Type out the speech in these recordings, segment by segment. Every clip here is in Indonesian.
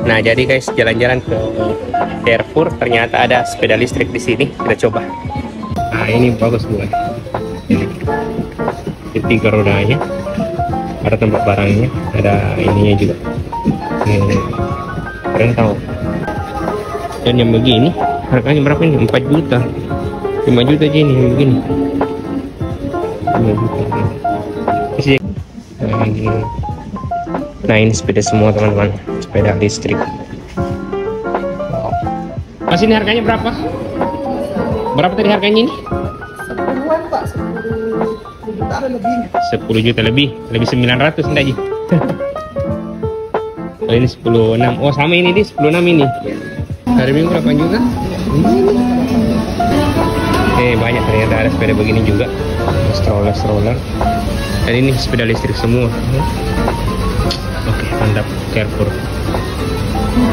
Nah, jadi guys, jalan-jalan ke Carrefour, ternyata ada sepeda listrik di sini. Kita coba. Nah, ini bagus buat. Ini tiga rodanya, ada tempat barangnya, ada ininya juga. Keren tahu. Dan yang begini, harganya berapa ini? 4 juta. 5 juta aja ini yang begini. 5 juta. Nah, ini sepeda semua teman-teman, sepeda listrik. Wow. Mas, ini harganya berapa? Berapa tadi harganya ini? 10-an Pak, 10 juta lebih. 10 juta lebih 900 enggak Ji? Oh, ini 10.6. Oh, sama ini di 10.6 ini. Hari Minggu 8 juta. Banyak ternyata ada sepeda begini juga. Stroller. Dan ini sepeda listrik semua. Oke, mantap. Carrefour.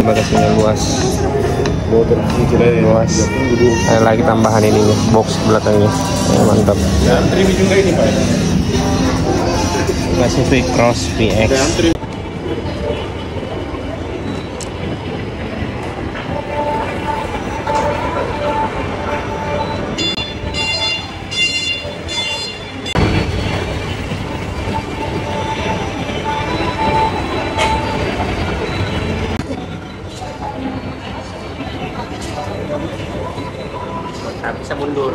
Bagasinya luas. Ada lagi tambahan ini nih, box belakangnya. Mantap. juga ini Pak. Pacific Cross PX. Tak bisa mundur.